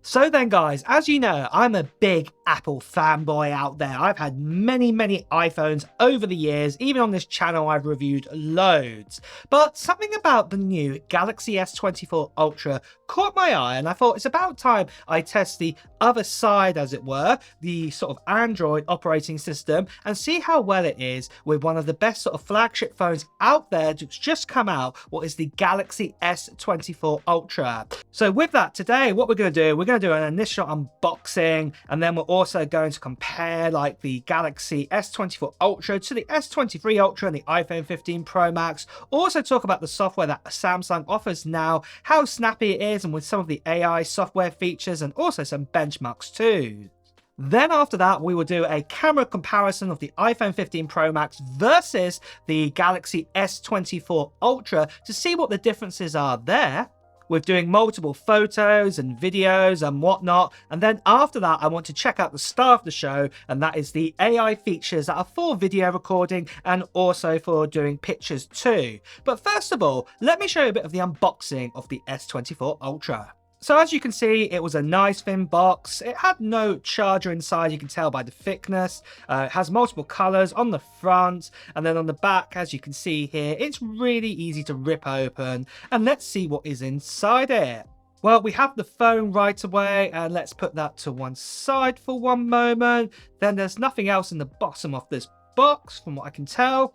So then guys, as you know, I'm a big Apple fanboy out there. I've had many iPhones over the years. Even on this channel, I've reviewed loads. But something about the new Galaxy S24 Ultra caught my eye, and I thought it's about time I test the other side, as it were, the sort of Android operating system, and see how well it is with one of the best sort of flagship phones out there that's just come out, what is the Galaxy S24 Ultra. So with that, today, what we're going to do, we're going to do an initial unboxing, and then we're also going to compare like the Galaxy S24 Ultra to the S23 Ultra and the iPhone 15 Pro Max. Also talk about the software that Samsung offers now, how snappy it is, and with some of the AI software features, and also some benchmarks too. Then after that, we will do a camera comparison of the iPhone 15 Pro Max versus the Galaxy S24 Ultra to see what the differences are there, with doing multiple photos and videos and whatnot. And then after that, I want to check out the star of the show, and that is the AI features that are for video recording and also for doing pictures too. But first of all, let me show you a bit of the unboxing of the S24 Ultra. So as you can see, it was a nice thin box. It had no charger inside, you can tell by the thickness. It has multiple colors on the front, and then on the back, as you can see here, it's really easy to rip open. And let's see what is inside it. Well, we have the phone right away, and let's put that to one side for one moment. Then there's nothing else in the bottom of this box from what I can tell.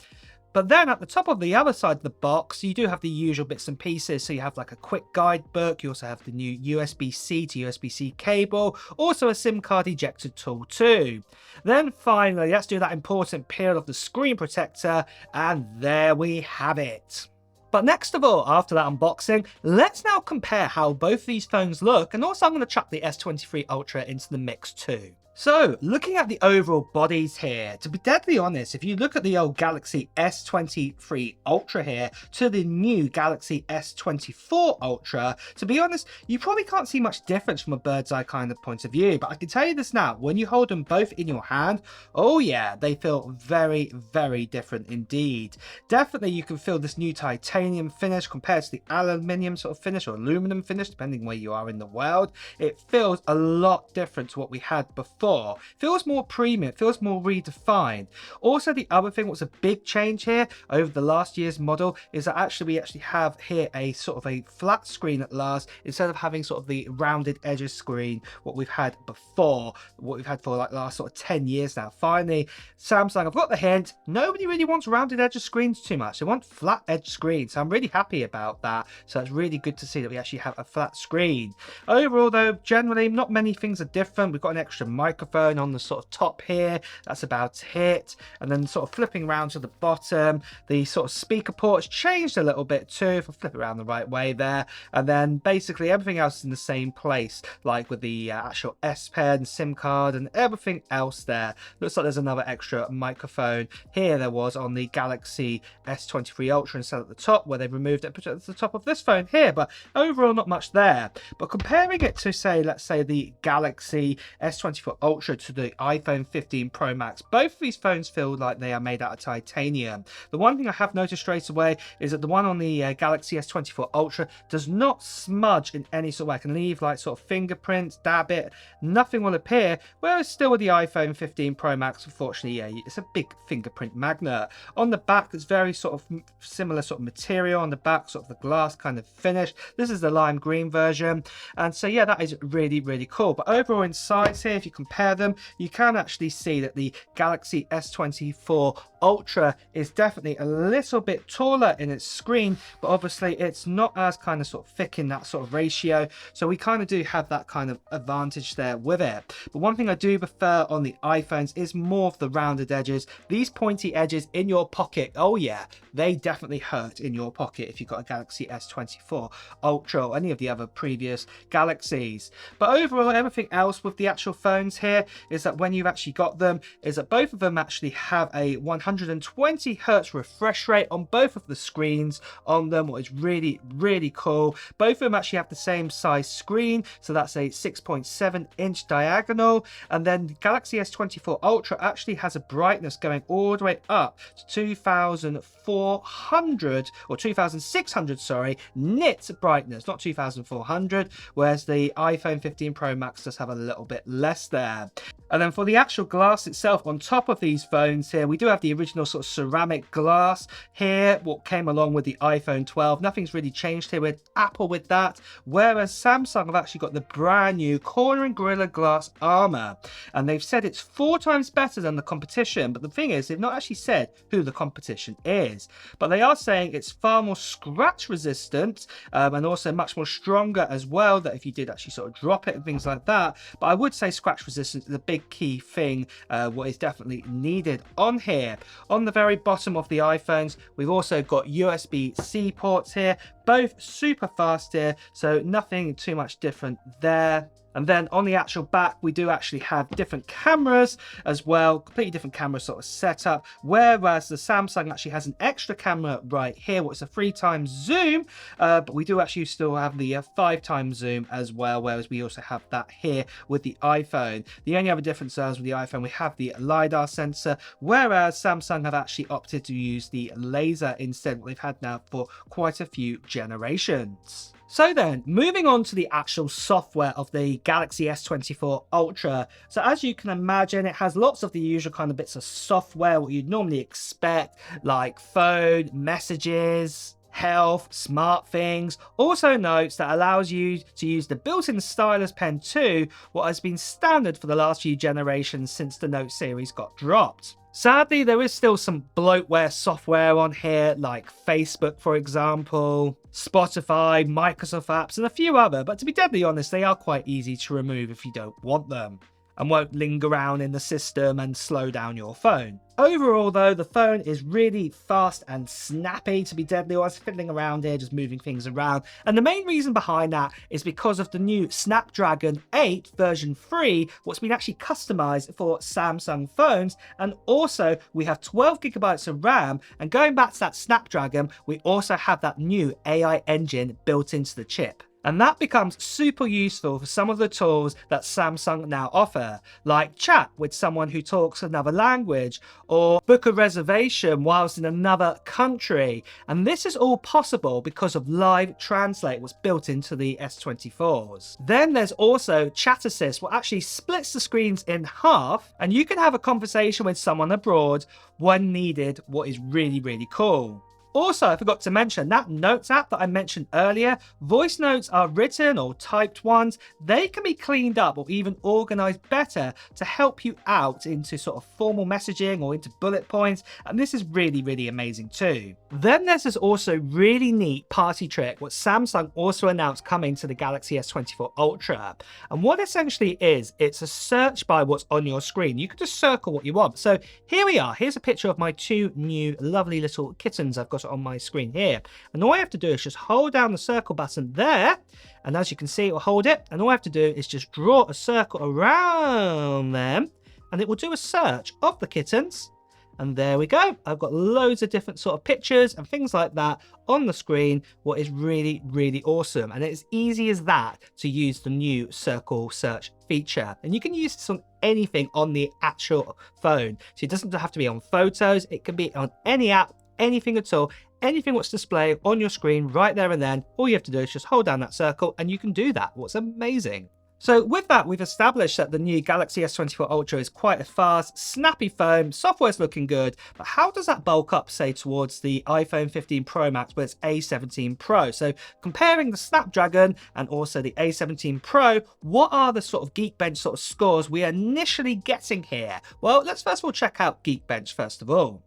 But then at the top of the other side of the box, you do have the usual bits and pieces. So you have like a quick guidebook. You also have the new USB-C to USB-C cable. Also a SIM card ejector tool too. Then finally, let's do that important peel of the screen protector. And there we have it. But next of all, after that unboxing, let's now compare how both these phones look. And also I'm going to chuck the S23 Ultra into the mix too. So, looking at the overall bodies here, to be deadly honest, if you look at the old Galaxy S23 Ultra here to the new Galaxy S24 Ultra, to be honest, you probably can't see much difference from a bird's eye kind of point of view. But I can tell you this now, when you hold them both in your hand, oh yeah, they feel very different indeed. Definitely you can feel this new titanium finish compared to the aluminium sort of finish or aluminum finish, depending where you are in the world. It feels a lot different to what we had before. Feels more premium, feels more redefined. Also, the other thing, what's a big change here over the last year's model is that we actually have here a sort of a flat screen at last, instead of having sort of the rounded edges screen, what we've had before, what we've had for like the last sort of 10 years now. Finally, Samsung have got the hint. Nobody really wants rounded edges screens too much. They want flat edge screens. So I'm really happy about that. So it's really good to see that we actually have a flat screen. Overall though, generally not many things are different. We've got an extra microphone on the sort of top here, that's about it. And then sort of flipping around to the bottom, the sort of speaker ports changed a little bit too, if I flip it around the right way there. And then basically everything else is in the same place, like with the actual S Pen, SIM card and everything else there. Looks like there's another extra microphone here there was on the Galaxy S23 Ultra instead at the top, where they've removed it and put it at the top of this phone here. But overall not much there. But comparing it to say, let's say the Galaxy S24 Ultra to the iPhone 15 Pro Max, both of these phones feel like they are made out of titanium. The one thing I have noticed straight away is that the one on the Galaxy S24 Ultra does not smudge in any sort of way. I can leave like sort of fingerprints, dab it, nothing will appear, whereas still with the iPhone 15 Pro Max, unfortunately, yeah, it's a big fingerprint magnet. On the back, it's very sort of similar sort of material on the back, sort of the glass kind of finish. This is the lime green version, and so yeah, that is really cool. But overall in size here, if you compare them, you can actually see that the Galaxy S24 Ultra is definitely a little bit taller in its screen, but obviously it's not as kind of sort of thick in that sort of ratio, so we kind of do have that kind of advantage there with it. But one thing I do prefer on the iPhones is more of the rounded edges. These pointy edges in your pocket, oh yeah, they definitely hurt in your pocket if you've got a Galaxy S24 Ultra or any of the other previous Galaxies. But overall, everything else with the actual phones here is that when you've actually got them, is that both of them actually have a 120 hertz refresh rate on both of the screens on them, which is really, really cool. Both of them actually have the same size screen, so that's a 6.7-inch diagonal. And then the Galaxy S24 Ultra actually has a brightness going all the way up to 2400 or 2600, sorry, nit brightness, not 2400, whereas the iPhone 15 Pro Max does have a little bit less there. And then for the actual glass itself, on top of these phones here, we do have the original sort of ceramic glass here, what came along with the iPhone 12. Nothing's really changed here with Apple with that, whereas Samsung have actually got the brand new Corner and Gorilla Glass Armor, and they've said it's 4 times better than the competition. But the thing is, they've not actually said who the competition is, but they are saying it's far more scratch resistant, and also much more stronger as well, that if you did actually sort of drop it and things like that. But I would say scratch resistance is a big key thing, what is definitely needed on here. On the very bottom of the iPhones, we've also got USB-C ports here, both super fast here, so nothing too much different there. And then on the actual back, we do actually have different cameras as well, completely different camera sort of setup, whereas the Samsung actually has an extra camera right here, what's a 3x zoom, but we do actually still have the 5x zoom as well, whereas we also have that here with the iPhone. The only other difference is with the iPhone, we have the LiDAR sensor, whereas Samsung have actually opted to use the laser instead, what they've had now for quite a few generations. So then, moving on to the actual software of the Galaxy S24 Ultra. So as you can imagine, it has lots of the usual kind of bits of software, what you'd normally expect, like phone, messages, health, smart things. Also notes that allows you to use the built-in stylus pen too, what has been standard for the last few generations since the Note series got dropped. Sadly, there is still some bloatware software on here, like Facebook, for example, Spotify, Microsoft apps, and a few other, but to be deadly honest, they are quite easy to remove if you don't want them, and won't linger around in the system and slow down your phone. Overall though, the phone is really fast and snappy, to be deadly honest, fiddling around here, just moving things around. And the main reason behind that is because of the new Snapdragon 8 version 3, what's been actually customized for Samsung phones. And also we have 12 gigabytes of RAM, and going back to that Snapdragon, we also have that new AI engine built into the chip. And that becomes super useful for some of the tools that Samsung now offer, like chat with someone who talks another language, or book a reservation whilst in another country. And this is all possible because of Live Translate, what's built into the S24s. Then there's also Chat Assist, what actually splits the screens in half, and you can have a conversation with someone abroad when needed, what is really, really cool. Also, I forgot to mention that Notes app that I mentioned earlier. Voice notes are written or typed ones. They can be cleaned up or even organized better to help you out into sort of formal messaging or into bullet points. And this is really, really amazing too. Then there's this also really neat party trick, what Samsung also announced coming to the Galaxy S24 Ultra. And what essentially is, it's a search by what's on your screen. You can just circle what you want. So here we are. Here's a picture of my 2 new lovely little kittens I've got on my screen here, and all I have to do is just hold down the circle button there, and as you can see, it will hold it, and all I have to do is just draw a circle around them, and it will do a search of the kittens. And there we go. I've got loads of different sort of pictures and things like that on the screen, what is really, really awesome. And it's easy as that to use the new circle search feature. And you can use this on anything on the actual phone. So it doesn't have to be on photos. It can be on any app, anything at all, anything what's displayed on your screen right there and then. All you have to do is just hold down that circle and you can do that. What's amazing. So with that, we've established that the new Galaxy S24 Ultra is quite a fast, snappy phone, software's looking good, but how does that bulk up, say, towards the iPhone 15 Pro Max with its A17 Pro? So comparing the Snapdragon and also the A17 Pro, what are the sort of Geekbench sort of scores we are initially getting here? Well, let's first of all check out Geekbench first of all.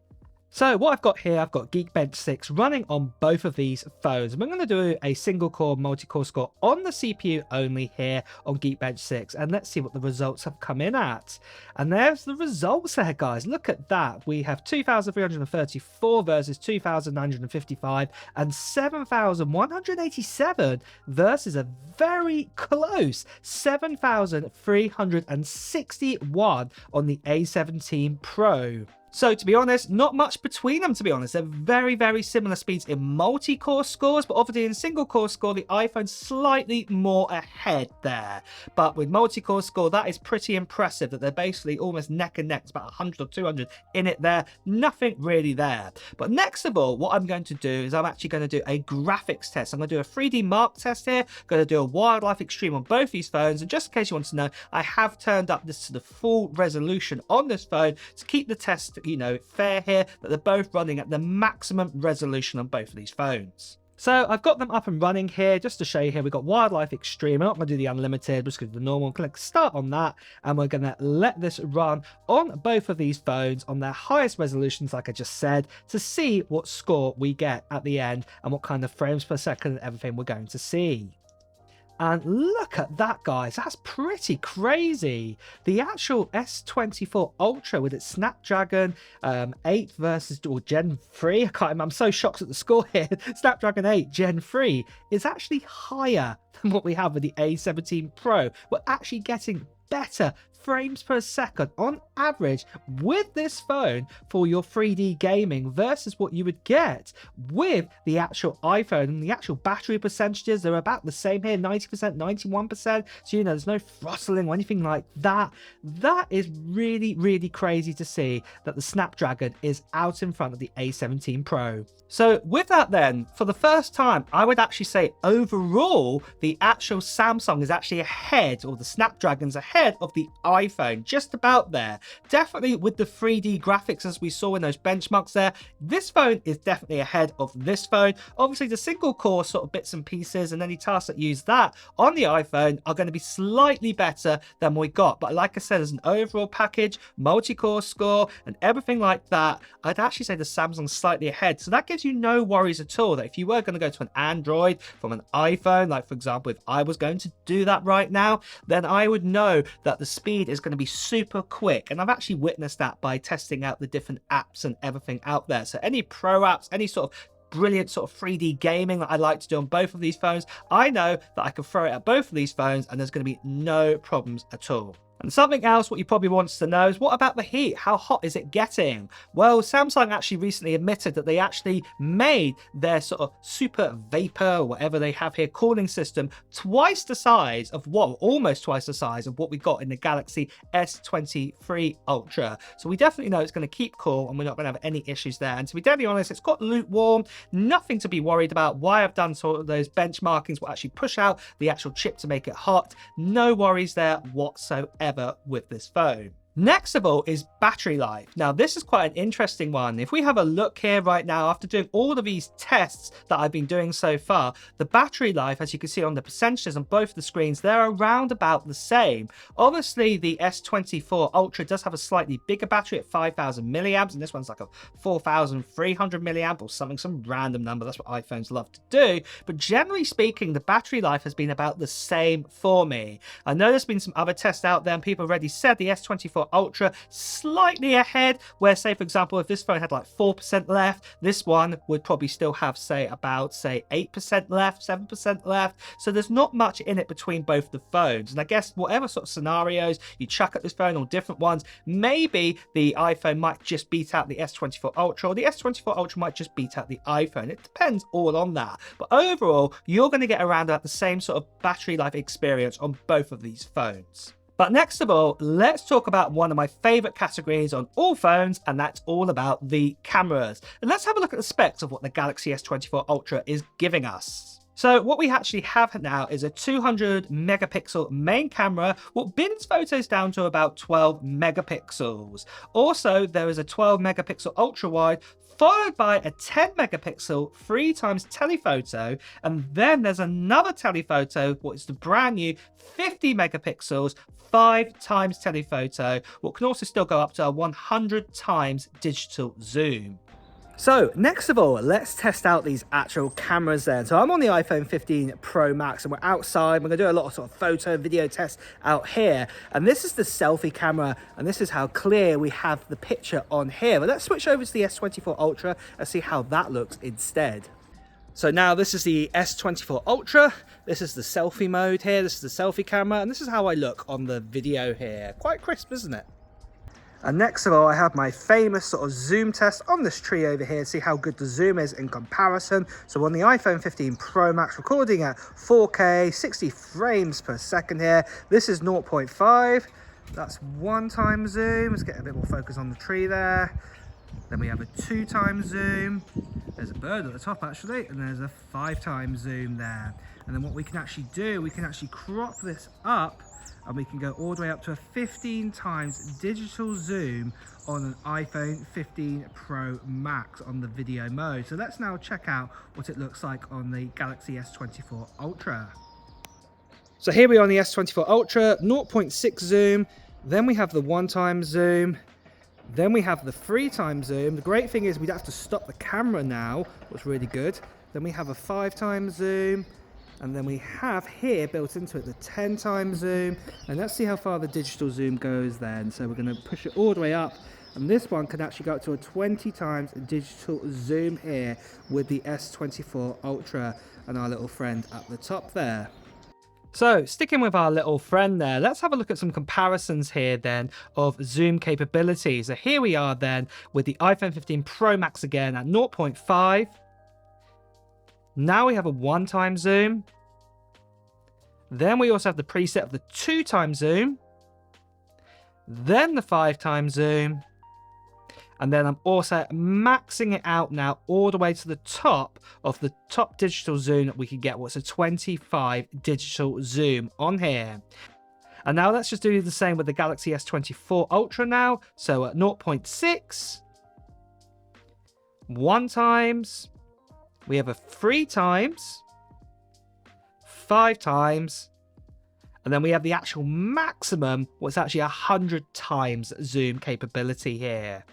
So what I've got here, I've got Geekbench 6 running on both of these phones. We're going to do a single core, multi-core score on the CPU only here on Geekbench 6. And let's see what the results have come in at. And there's the results there, guys. Look at that. We have 2,334 versus 2,955 and 7,187 versus a very close 7,361 on the A17 Pro. So to be honest, not much between them, to be honest. They're very, very similar speeds in multi-core scores, but obviously in single-core score, the iPhone's slightly more ahead there. But with multi-core score, that is pretty impressive that they're basically almost neck and neck. It's about 100 or 200 in it there. Nothing really there. But next of all, what I'm going to do is I'm actually going to do a graphics test. I'm going to do a 3D Mark test here. I'm going to do a Wildlife Extreme on both these phones. And just in case you want to know, I have turned up this to the full resolution on this phone to keep the test, you know, fair here, that they're both running at the maximum resolution on both of these phones. So I've got them up and running here. Just to show you here, we've got Wildlife Extreme. I'm not going to do the unlimited, just going to do the normal. Click start on that, and we're going to let this run on both of these phones on their highest resolutions, like I just said, to see what score we get at the end and what kind of frames per second and everything we're going to see. And look at that, guys. That's pretty crazy. The actual S24 Ultra with its Snapdragon 8 versus, or Gen 3, I can't remember. I'm so shocked at the score here. Snapdragon 8 Gen 3 is actually higher than what we have with the A17 Pro. We're actually getting better frames per second on average with this phone for your 3D gaming versus what you would get with the actual iPhone. And the actual battery percentages, they're about the same here, 90%, 91%. So, you know, there's no throttling or anything like that. That is really, really crazy to see that the Snapdragon is out in front of the A17 Pro. So with that then, for the first time, I would actually say overall, the actual Samsung is actually ahead, or the Snapdragon's ahead of the iPhone, just about there. Definitely with the 3D graphics as we saw in those benchmarks there, this phone is definitely ahead of this phone. Obviously the single core sort of bits and pieces and any tasks that use that on the iPhone are going to be slightly better than we got. But like I said, as an overall package, multi-core score and everything like that, I'd actually say the Samsung's slightly ahead. So that gives you no worries at all that if you were going to go to an Android from an iPhone, like for example, if I was going to do that right now, then I would know that the speed is going to be super quick. And I've actually witnessed that by testing out the different apps and everything out there. So any pro apps, any sort of brilliant sort of 3D gaming that I like to do on both of these phones, I know that I can throw it at both of these phones and there's going to be no problems at all. And something else what you probably want to know is, what about the heat? How hot is it getting? Well, Samsung actually recently admitted that they actually made their sort of super vapor, or whatever they have here, cooling system twice the size of what, almost twice the size of what we got in the Galaxy S23 Ultra. So we definitely know it's going to keep cool and we're not going to have any issues there. And to be deadly honest, it's got lukewarm, nothing to be worried about. Why I've done sort of those benchmarkings will actually push out the actual chip to make it hot. No worries there whatsoever with this phone. Next of all is battery life. Now this is quite an interesting one. If we have a look here right now, after doing all of these tests that I've been doing so far, the battery life, as you can see on the percentages on both the screens, they're around about the same. Obviously the S24 Ultra does have a slightly bigger battery at 5,000 milliamps, and this one's like a 4,300 milliamp or something, some random number. That's what iPhones love to do. But generally speaking, the battery life has been about the same for me. I know there's been some other tests out there and people already said the S24 Ultra slightly ahead, where say for example if this phone had like 4% left, this one would probably still have say about 8% left, 7% left. So there's not much in it between both the phones. And I guess whatever sort of scenarios you chuck at this phone or different ones, maybe the iPhone might just beat out the S24 Ultra, or the S24 Ultra might just beat out the iPhone. It depends all on that. But overall, you're going to get around about the same sort of battery life experience on both of these phones. But next of all, let's talk about one of my favorite categories on all phones, and that's all about the cameras. And let's have a look at the specs of what the Galaxy S24 Ultra is giving us. So what we actually have now is a 200 megapixel main camera, what bins photos down to about 12 megapixels. Also, there is a 12 megapixel ultra wide, followed by a 10 megapixel 3x telephoto, and then there's another telephoto, what is the brand new 50 megapixels 5x telephoto, what can also still go up to a 100 times digital zoom. So next of all, let's test out these actual cameras then. So I'm on the iPhone 15 Pro Max and we're outside. We're gonna do a lot of sort of photo, video tests out here. And this is the selfie camera and this is how clear we have the picture on here. But let's switch over to the S24 Ultra and see how that looks instead. So now this is the S24 Ultra. This is the selfie mode here. This is the selfie camera. And this is how I look on the video here. Quite crisp, isn't it? And next of all, I have my famous sort of zoom test on this tree over here to see how good the zoom is in comparison. So on the iPhone 15 Pro Max, recording at 4K, 60 frames per second here. This is 0.5. That's 1x zoom. Let's get a bit more focus on the tree there. Then we have a 2x zoom. There's a bird at the top actually, and there's a 5x zoom there. And then what we can actually do, we can actually crop this up and we can go all the way up to a 15x digital zoom on an iPhone 15 Pro Max on the video mode. So let's now check out what it looks like on the Galaxy S24 Ultra. So here we are on the S24 Ultra, 0.6 zoom, then we have the 1x zoom, then we have the 3x zoom. The great thing is we don't have to stop the camera now, what's really good. Then we have a 5x zoom, and then we have here built into it the 10x zoom. And let's see how far the digital zoom goes then. So we're going to push it all the way up. And this one can actually go up to a 20x digital zoom here with the S24 Ultra and our little friend at the top there. So sticking with our little friend there, let's have a look at some comparisons here then of zoom capabilities. So here we are then with the iPhone 15 Pro Max again at 0.5. Now we have a 1x zoom. Then we also have the preset of the 2x zoom. Then the 5x zoom. And then I'm also maxing it out now all the way to the top of the top digital zoom that we can get. What's a 25 digital zoom on here. And now let's just do the same with the Galaxy S24 Ultra now. So at 0.6, 1x, we have a 3x, 5x, and then we have the actual maximum, what's actually 100x zoom capability here.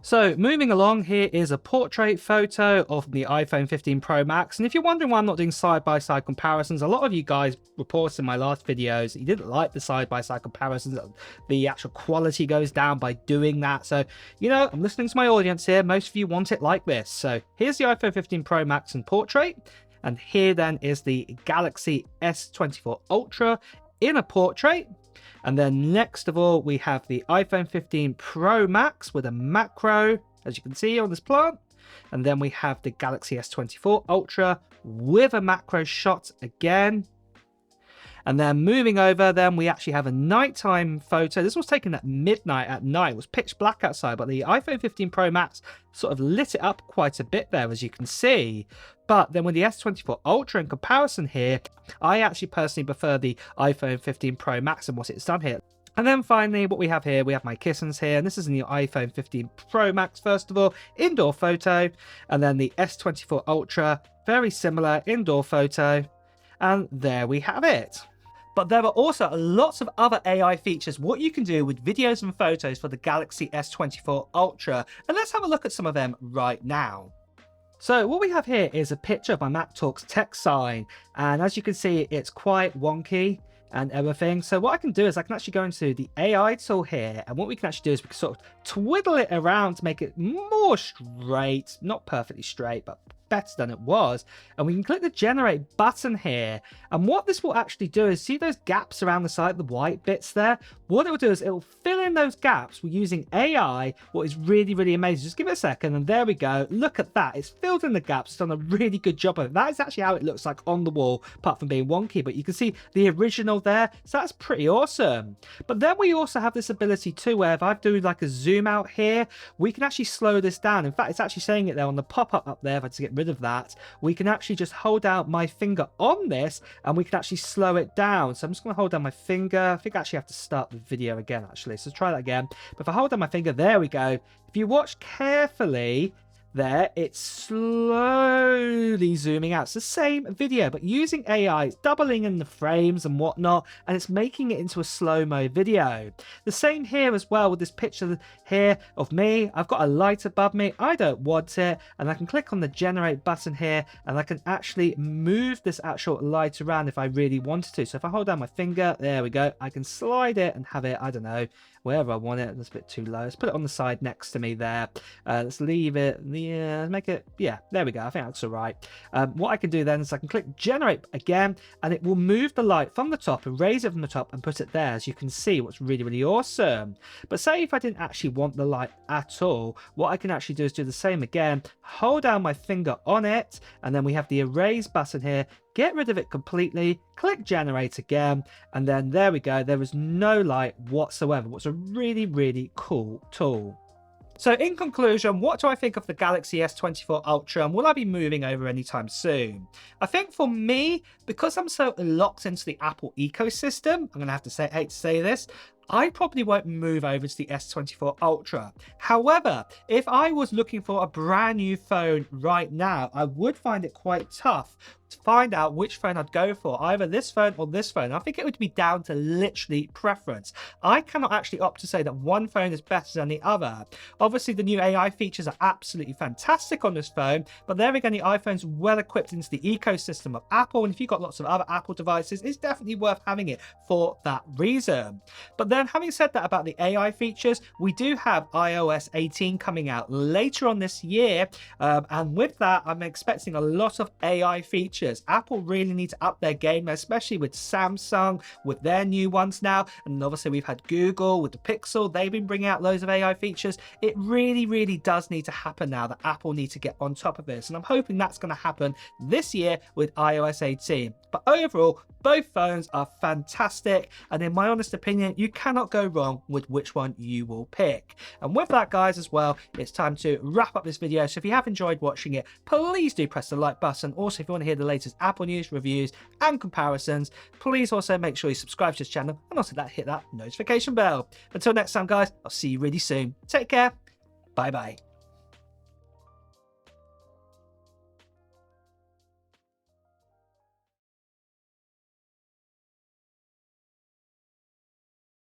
So moving along, here is a portrait photo of the iPhone 15 Pro Max. And if you're wondering why I'm not doing side-by-side comparisons, a lot of you guys reported in my last videos that you didn't like the side-by-side comparisons. The actual quality goes down by doing that. So, you know, I'm listening to my audience here. Most of you want it like this. So here's the iPhone 15 Pro Max in portrait. And here then is the Galaxy S24 Ultra in a portrait. And then next of all, we have the iPhone 15 Pro Max with a macro, as you can see on this plant. And then we have the Galaxy S24 Ultra with a macro shot again. And then moving over, then we actually have a nighttime photo. This was taken at midnight at night. It was pitch black outside, but the iPhone 15 Pro Max sort of lit it up quite a bit there, as you can see. But then with the S24 Ultra in comparison here, I actually personally prefer the iPhone 15 Pro Max and what it's done here. And then finally, what we have here, we have my kissins here, and this is in the iPhone 15 Pro Max, first of all, indoor photo, and then the S24 Ultra, very similar indoor photo, and there we have it. But there are also lots of other AI features, what you can do with videos and photos for the Galaxy S24 Ultra, and let's have a look at some of them right now. So what we have here is a picture of my Mac Talks text sign, and as you can see, it's quite wonky and everything. So what I can do is I can actually go into the AI tool here, and what we can actually do is we can sort of twiddle it around to make it more straight, not perfectly straight, but better than it was. And we can click the generate button here, and what this will actually do is, see those gaps around the side, the white bits there? What it will do is it will fill in those gaps. We're using AI. What is really amazing, just give it a second, and there we go. Look at that, it's filled in the gaps. It's done a really good job of it. That is actually how it looks like on the wall, apart from being wonky, but you can see the original there, so that's pretty awesome. But then we also have this ability too, where if I do like a zoom out here, we can actually slow this down. In fact, it's actually saying it there on the pop-up up there. If I just get rid of that, we can actually just hold out my finger on this and we can actually slow it down. So I'm just going to hold down my finger. I think I actually have to start the video again actually, so try that again. But if I hold down my finger, there we go. If you watch carefully, there, it's slowly zooming out. It's the same video, but using AI, it's doubling in the frames and whatnot, and it's making it into a slow-mo video. The same here as well with this picture here of me. I've got a light above me. I don't want it, and I can click on the generate button here, and I can actually move this actual light around if I really wanted to. So if I hold down my finger, there we go, I can slide it and have it, I don't know, wherever I want it. That's a bit too low. Let's put it on the side next to me there. Let's leave it, yeah, make it, yeah, there we go. I think that's all right. What I can do then is I can click generate again, and it will move the light from the top and raise it from the top and put it there, as you can see, what's really, really awesome. But say if I didn't actually want the light at all, what I can actually do is do the same again, hold down my finger on it, and then we have the erase button here, get rid of it completely, click generate again, and then there we go, there is no light whatsoever. What's a really, really cool tool. So in conclusion, what do I think of the Galaxy S24 Ultra, and will I be moving over anytime soon? I think for me, because I'm so locked into the Apple ecosystem, I'm going to have to say, hate to say this, I probably won't move over to the S24 Ultra. However, if I was looking for a brand new phone right now, I would find it quite tough to find out which phone I'd go for, either this phone or this phone. I think it would be down to literally preference. I cannot actually opt to say that one phone is better than the other. Obviously, the new AI features are absolutely fantastic on this phone, but there again, the iPhone's well equipped into the ecosystem of Apple, and if you've got lots of other Apple devices, it's definitely worth having it for that reason. But then, having said that about the AI features, we do have iOS 18 coming out later on this year, and with that, I'm expecting a lot of AI features. Apple really need to up their game, especially with Samsung, with their new ones now, and obviously we've had Google with the Pixel. They've been bringing out loads of AI features. It really, really does need to happen now that Apple need to get on top of this, and I'm hoping that's going to happen this year with iOS 18. But overall, both phones are fantastic, and in my honest opinion, you cannot go wrong with which one you will pick. And with that, guys, as well, it's time to wrap up this video. So if you have enjoyed watching it, please do press the like button. Also, if you want to hear the latest Apple news, reviews, and comparisons, please also make sure you subscribe to this channel, and also hit that notification bell. Until next time, guys, I'll see you really soon. Take care. Bye bye.